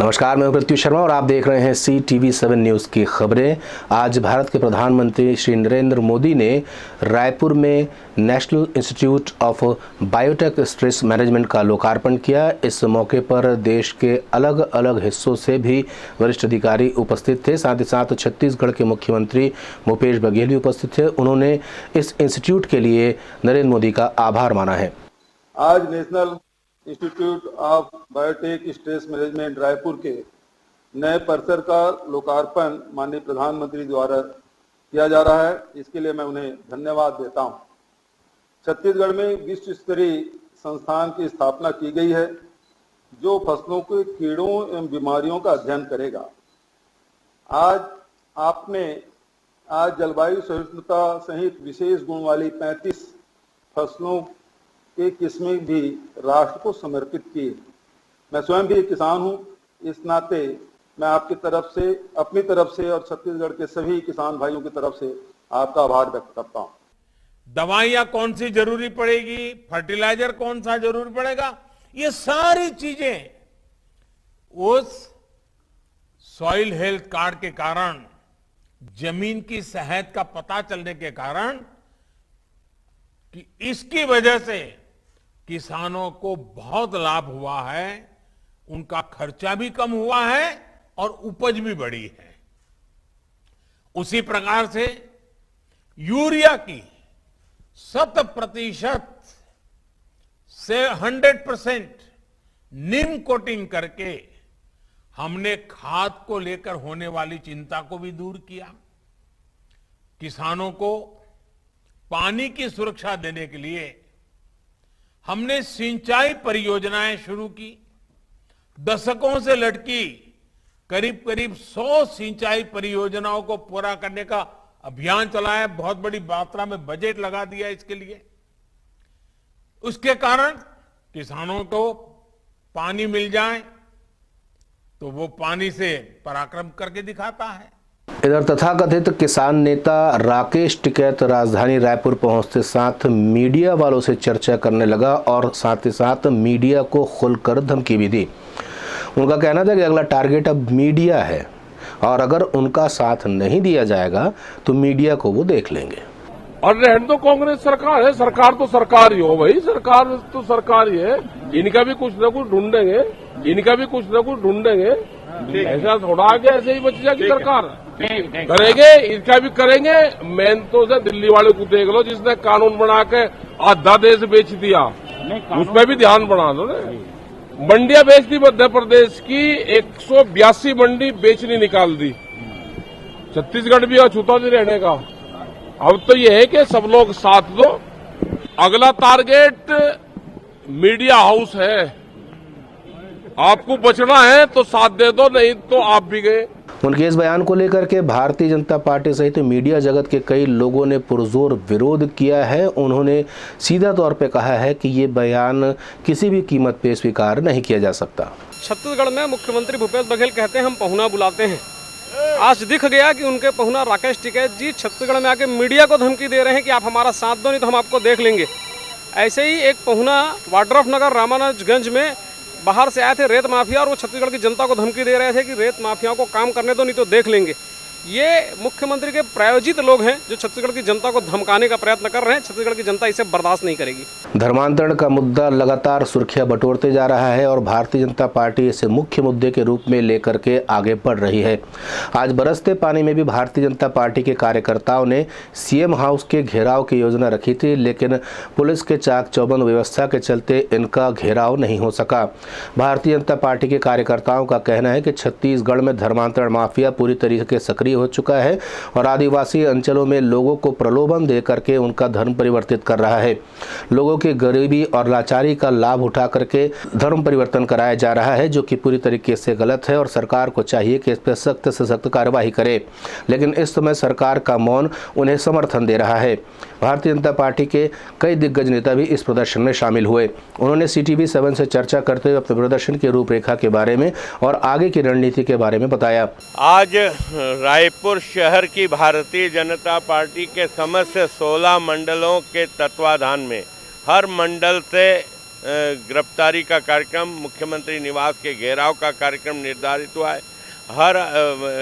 नमस्कार, मैं पृथ्वी शर्मा और आप देख रहे हैं CTV7 न्यूज़ की खबरें। आज भारत के प्रधानमंत्री श्री नरेंद्र मोदी ने रायपुर में national institute of biotech stress management का लोकार्पण किया। इस मौके पर देश के अलग अलग हिस्सों से भी वरिष्ठ अधिकारी उपस्थित थे। साथ ही साथ छत्तीसगढ़ के मुख्यमंत्री भूपेश बघेल भी उपस्थित थे। उन्होंने इस इंस्टीट्यूट के लिए नरेंद्र मोदी का आभार माना है। आज national institute of biotech stress management Raipur के नए परिसर का लोकार्पण माननीय प्रधानमंत्री द्वारा किया जा रहा है। इसके लिए मैं उन्हें धन्यवाद देता हूं। छत्तीसगढ़ में विश्व स्तरीय संस्थान की स्थापना की गई है जो फसलों के कीड़ों एवं बीमारियों का अध्ययन करेगा। आज जलवायु सहिष्णुता सहित विशेष गुण वाली 35 फसलों के किस्में भी राष्ट्र को समर्पित की। मैं स्वयं भी एक किसान हूं, इस नाते मैं आपकी तरफ से, अपनी तरफ से और छत्तीसगढ़ के सभी किसान भाइयों की तरफ से आपका आभार व्यक्त करता हूं। दवाइयां कौन सी जरूरी पड़ेगी, फर्टिलाइजर कौन सा जरूरी पड़ेगा, ये सारी चीजें उस सॉइल हेल्थ कार्ड के कारण, जमीन की सेहत का पता चलने के कारण कि इसकी वजह से किसानों को बहुत लाभ हुआ है, उनका खर्चा भी कम हुआ है और उपज भी बढ़ी है। उसी प्रकार से यूरिया की 100% से 100% नीम कोटिंग करके हमने खाद को लेकर होने वाली चिंता को भी दूर किया। किसानों को पानी की सुरक्षा देने के लिए हमने सिंचाई परियोजनाएं शुरू की। दशकों से लटकी करीब 100 सिंचाई परियोजनाओं को पूरा करने का अभियान चलाया। बहुत बड़ी मात्रा में बजट लगा दिया इसके लिए। उसके कारण किसानों को पानी मिल जाए तो वो पानी से पराक्रम करके दिखाता है। इधर तथाकथित किसान नेता राकेश टिकैत राजधानी रायपुर पहुंचते साथ मीडिया वालों से चर्चा करने लगा और साथ ही साथ मीडिया को खुलकर धमकी भी दी। उनका कहना था कि अगला टारगेट अब मीडिया है और अगर उनका साथ नहीं दिया जाएगा तो मीडिया को वो देख लेंगे। और रहने तो कांग्रेस सरकार है, सरकार तो सरकार ही हो भाई, सरकार तो सरकार ही है। इनका भी कुछ न कुछ ढूंढेंगे, ऐसा थोड़ा आगे ऐसे ही बच जाएगी सरकार। करेंगे, इनका भी करेंगे। मेन तो दिल्ली वाले को देख लो जिसने कानून बना के आधा देश बेच दिया, उस पर भी ध्यान बना दो ना। मंडियां बेच दी मध्य प्रदेश की, 182 मंडी बेचनी निकाल दी। छत्तीसगढ़ भी अछूता नहीं रहने का। अब तो ये है कि सब लोग साथ दो। अगला टारगेट मीडिया हाउस है। आपको बचना है तो साथ दे दो, नहीं तो आप भी गए। उनके इस बयान को लेकर के भारतीय जनता पार्टी सहित मीडिया जगत के कई लोगों ने पुरजोर विरोध किया है। उन्होंने सीधा तौर पे कहा है कि ये बयान किसी भी कीमत पे स्वीकार नहीं किया जा सकता। छत्तीसगढ़ में मुख्यमंत्री भूपेश बघेल कहते हैं हम पहुना बुलाते हैं। आज दिख गया कि उनके पहुना राकेश टिकैत जी छत्तीसगढ़ में आके मीडिया को धमकी दे रहे हैं कि आप हमारा साथ दो, नहीं तो हम आपको देख लेंगे। ऐसे ही एक पहुना वाड्रफ नगर रामानुजगंज में बाहर से आए थे रेत माफिया और वो छत्तीसगढ़ की जनता को धमकी दे रहे थे कि रेत माफियाओं को काम करने दो, नहीं तो देख लेंगे। ये मुख्यमंत्री के प्रायोजित लोग हैं जो छत्तीसगढ़ की जनता को धमकाने का प्रयत्न कर रहे हैं। छत्तीसगढ़ की जनता इसे बर्दाश्त नहीं करेगी। धर्मांतरण का मुद्दा लगातार सुर्खियां बटोरते जा रहा है और भारतीय जनता पार्टी इसे मुख्य मुद्दे के रूप में लेकर के आगे बढ़ रही है। आज बरसते पानी में भी भारतीय जनता पार्टी के कार्यकर्ताओं ने CM हाउस के घेराव की योजना रखी थी, लेकिन पुलिस के चाक चौबंद व्यवस्था के चलते इनका घेराव नहीं हो सका। भारतीय जनता पार्टी के कार्यकर्ताओं का कहना है कि छत्तीसगढ़ में धर्मांतरण माफिया पूरी तरीके से सक्रिय हो चुका है और आदिवासी अंचलों में लोगों को प्रलोभन दे करके उनका धर्म परिवर्तित कर रहा है। लोगों की गरीबी और लाचारी का लाभ उठा करके धर्म परिवर्तन कराया जा रहा है, जो कि पूरी तरीके से गलत है और सरकार को चाहिए कि इस पर सख्त से सख्त कार्रवाई करे। लेकिन इस समय सरकार का मौन उन्हें समर्थन दे रहा है। भारतीय जनता पार्टी के कई दिग्गज नेता भी इस प्रदर्शन में शामिल हुए। उन्होंने CTV7 से चर्चा करते हुए अपने प्रदर्शन की रूपरेखा के बारे में और आगे की रणनीति के बारे में बताया। आज रायपुर शहर की भारतीय जनता पार्टी के समस्त 16 मंडलों के तत्वाधान में हर मंडल से गिरफ्तारी का कार्यक्रम, मुख्यमंत्री निवास के घेराव का कार्यक्रम निर्धारित हुआ है। हर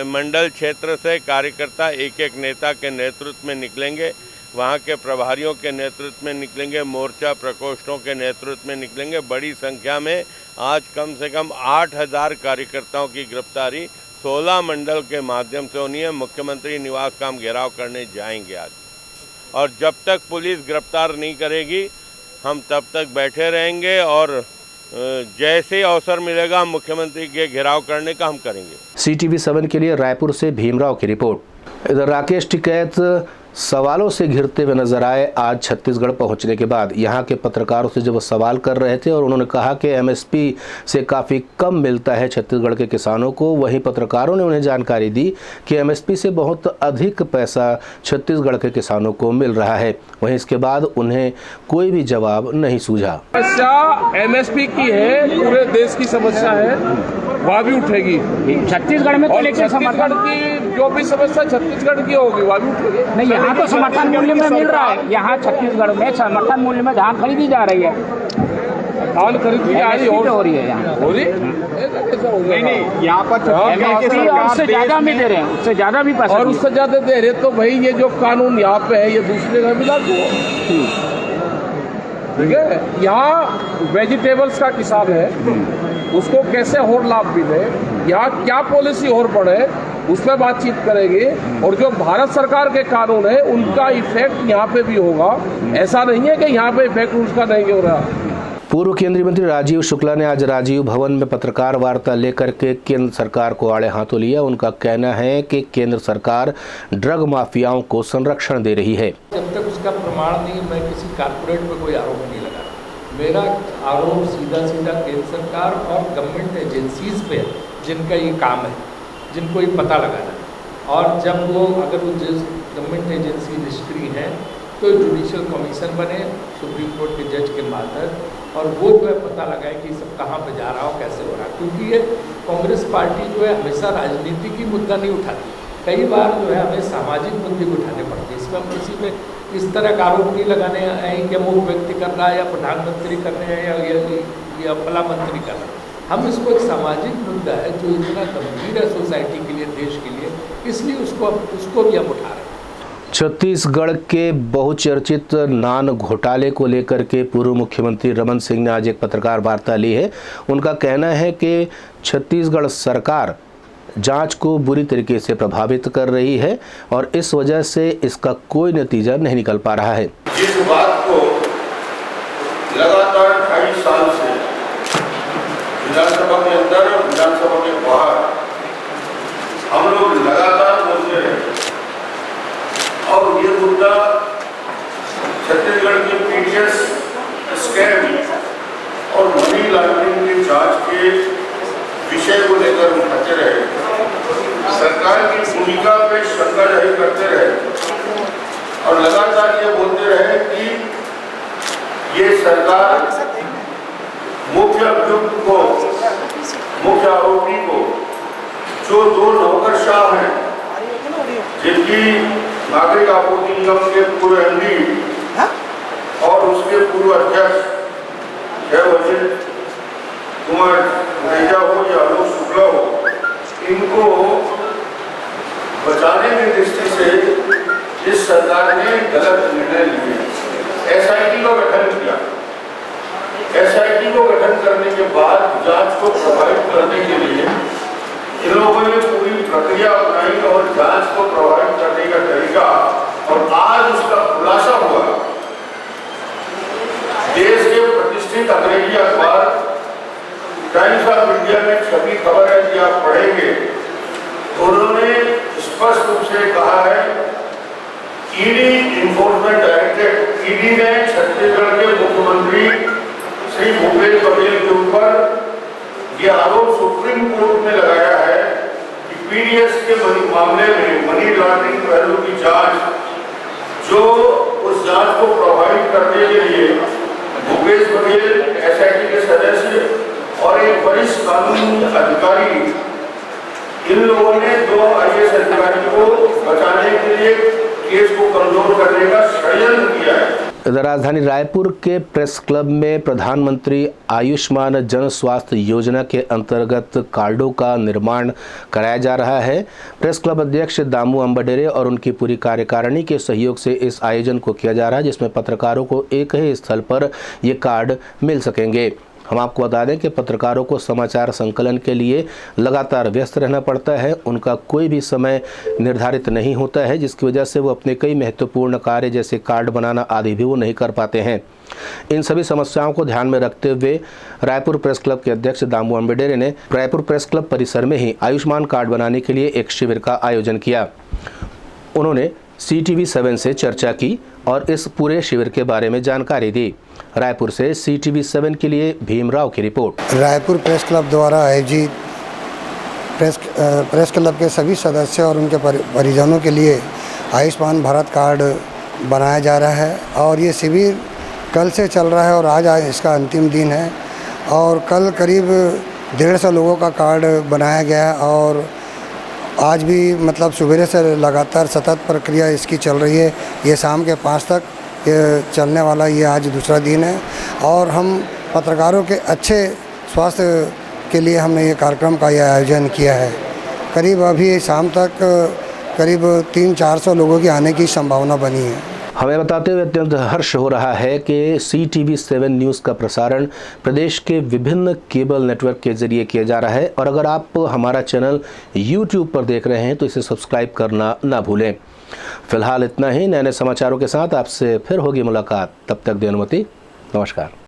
मंडल क्षेत्र से कार्यकर्ता एक एक नेता के नेतृत्व में निकलेंगे, वहाँ के प्रभारियों के नेतृत्व में निकलेंगे, मोर्चा प्रकोष्ठों के नेतृत्व में निकलेंगे। बड़ी संख्या में आज कम से कम 8,000 कार्यकर्ताओं की गिरफ्तारी 16 मंडल के माध्यम से होनी है। मुख्यमंत्री निवास का हम घेराव करने जाएंगे आज, और जब तक पुलिस गिरफ्तार नहीं करेगी हम तब तक बैठे रहेंगे, और जैसे अवसर मिलेगा हम मुख्यमंत्री के घेराव करने का हम करेंगे। CTV 7 के लिए रायपुर से भीमराव की रिपोर्ट। इधर राकेश टिकैत सवालों से घिरते हुए नजर आए। आज छत्तीसगढ़ पहुंचने के बाद यहां के पत्रकारों से जब वो सवाल कर रहे थे और उन्होंने कहा कि MSP से काफ़ी कम मिलता है छत्तीसगढ़ के किसानों को, वहीं पत्रकारों ने उन्हें जानकारी दी कि MSP से बहुत अधिक पैसा छत्तीसगढ़ के किसानों को मिल रहा है। वहीं इसके बाद उन्हें कोई भी जवाब नहीं सूझा। समस्या MSP की है, पूरे देश की समस्या है, वह भी उठेगी। छत्तीसगढ़ में तो लेकिन छत्तीसगढ़ की जो भी समस्या छत्तीसगढ़ की होगी वह भी उठेगी। नहीं, यहाँ तो समर्थन मूल्य में मिल रहा है। यहाँ छत्तीसगढ़ में समर्थन मूल्य में धान खरीदी जा रही है। धान खरीदी जा रही हो रही है यहाँ हो रही नहीं, यहाँ पर उससे ज्यादा भी दे रहे हैं, उससे ज्यादा भी पैसा, और उससे ज्यादा दे रहे तो भाई ये जो कानून यहाँ पे है ये दूसरे जगह भी लागू हो। ठीक है, यहाँ वेजिटेबल्स का किसान है, उसको कैसे और लाभ मिले, यहाँ क्या पॉलिसी और बढ़े, उस पर बातचीत करेंगे। और जो भारत सरकार के कानून है उनका इफेक्ट यहाँ पे भी होगा। ऐसा नहीं है कि यहाँ पे इफेक्ट उसका नहीं हो रहा। पूर्व केंद्रीय मंत्री राजीव शुक्ला ने आज राजीव भवन में पत्रकार वार्ता लेकर के केंद्र सरकार को आड़े हाथों लिया। उनका कहना है कि केंद्र सरकार ड्रग माफियाओं को संरक्षण दे रही है। जब तक उसका प्रमाण नहीं, मैं किसी कारपोरेट पर कोई आरोप नहीं लगा। मेरा आरोप सीधा केंद्र सरकार और गवर्नमेंट एजेंसीज पे है, जिनका ये काम है, जिनको ये पता लगाना है। और जब वो अगर वो गवर्नमेंट एजेंसी निष्क्रिय है तो जुडिशियल कमीशन बने सुप्रीम कोर्ट के जज के माध्यम, और वो जो है पता लगाए कि सब कहाँ पे जा रहा हो, कैसे हो रहा है। क्योंकि ये कांग्रेस पार्टी जो है हमेशा राजनीति की मुद्दा नहीं उठाती, कई बार जो है हमें सामाजिक मुद्दे उठाने पड़ते हैं। इसमें हम किसी पे इस तरह का आरोप नहीं लगाने आए कि वो व्यक्ति कर रहा है या प्रधानमंत्री कर रहे हैं या फला मंत्री कर रहे हैं। हम इसको एक सामाजिक मुद्दा है जो इतना गंभीर है सोसाइटी के लिए, देश के लिए, इसलिए उसको भी हम उठा रहे हैं। छत्तीसगढ़ के बहुचर्चित नान घोटाले को लेकर के पूर्व मुख्यमंत्री रमन सिंह ने आज एक पत्रकार वार्ता ली है। उनका कहना है कि छत्तीसगढ़ सरकार जांच को बुरी तरीके से प्रभावित कर रही है और इस वजह से इसका कोई नतीजा नहीं निकल पा रहा है। जिस बात को लगातार 2.5 साल से विधानसभा के अंदर और विधानसभा के बाहर हम लोग लगातार बोलते रहे, और ये मुद्दा छत्तीसगढ़ के PDS स्कैम और मनी लॉन्ड्रिंग की जांच के विषय को लेकर उठाते रहे, सरकार की भूमिका पे शंका जाहिर करते रहे, और लगातार ये बोलते रहे कि ये सरकार मुख्य अभियुक्त को, मुख्य आरोपी को, जो 2 नौकरशाह हैं, जिनकी नागरिक आपूर्ति निगम के पूर्व MD और उसके पूर्व अध्यक्ष वजीर कुमार रेजा हो या आलोक शुक्ला हो, इनको बचाने की दृष्टि से इस सरकार ने गलत निर्णय लिए। SIT का गठन किया। SIT को गठन करने के बाद जांच को प्रभावित करने के लिए इन लोगों ने पूरी प्रक्रिया अपनाई और जांच को प्रभावित करने का तरीका, और आज उसका खुलासा हुआ। देश के प्रतिष्ठित अंग्रेजी अखबार टाइम्स ऑफ इंडिया में छपी खबर है कि आप पढ़ेंगे, उन्होंने स्पष्ट रूप से कहा है, ईडी इन्फोर्समेंट डायरेक्टरेट ईडी ने छत्तीसगढ़ के मुख्यमंत्री श्री भूपेश बघेल के ऊपर ये आरोप सुप्रीम कोर्ट ने लगाया है कि PDS के मामले में मनी लॉन्ड्रिंग पहलू की जांच, जो उस जांच को प्रभावित करने के लिए भूपेश बघेल SIT के सदस्य और एक वरिष्ठ कानूनी अधिकारी, इन लोगों ने 2 IAS अधिकारी को बचाने के लिए केस को कमजोर करने का षड्यंत्र किया है। इधर राजधानी रायपुर के प्रेस क्लब में प्रधानमंत्री आयुष्मान जन स्वास्थ्य योजना के अंतर्गत कार्डों का निर्माण कराया जा रहा है। प्रेस क्लब अध्यक्ष दामू अंबडेरे और उनकी पूरी कार्यकारिणी के सहयोग से इस आयोजन को किया जा रहा है, जिसमें पत्रकारों को एक ही स्थल पर ये कार्ड मिल सकेंगे। हम आपको बता दें कि पत्रकारों को समाचार संकलन के लिए लगातार व्यस्त रहना पड़ता है। उनका कोई भी समय निर्धारित नहीं होता है, जिसकी वजह से वो अपने कई महत्वपूर्ण कार्य जैसे कार्ड बनाना आदि भी वो नहीं कर पाते हैं। इन सभी समस्याओं को ध्यान में रखते हुए रायपुर प्रेस क्लब के अध्यक्ष दामू अंबडेरे ने रायपुर प्रेस क्लब परिसर में ही आयुष्मान कार्ड बनाने के लिए एक शिविर का आयोजन किया। उन्होंने CTV7 से चर्चा की और इस पूरे शिविर के बारे में जानकारी दी। रायपुर से CTV7 के लिए भीमराव की रिपोर्ट। रायपुर प्रेस क्लब द्वारा आयोजित प्रेस क्लब के सभी सदस्य और उनके परिजनों के लिए आयुष्मान भारत कार्ड बनाया जा रहा है और ये शिविर कल से चल रहा है और आज इसका अंतिम दिन है। और कल करीब 150 लोगों का कार्ड बनाया गया और आज भी मतलब सुबह से लगातार सतत प्रक्रिया इसकी चल रही है। ये शाम के 5 तक ये चलने वाला ये आज दूसरा दिन है और हम पत्रकारों के अच्छे स्वास्थ्य के लिए हमने ये कार्यक्रम का यह आयोजन किया है। करीब अभी शाम तक करीब 300-400 लोगों की आने की संभावना बनी है। हमें बताते हुए अत्यंत हर्ष हो रहा है कि CTV7 न्यूज़ का प्रसारण प्रदेश के विभिन्न केबल नेटवर्क के जरिए किया जा रहा है और अगर आप हमारा चैनल YouTube पर देख रहे हैं तो इसे सब्सक्राइब करना ना भूलें। फिलहाल इतना ही। नए नए समाचारों के साथ आपसे फिर होगी मुलाकात। तब तक दें अनुमति। नमस्कार।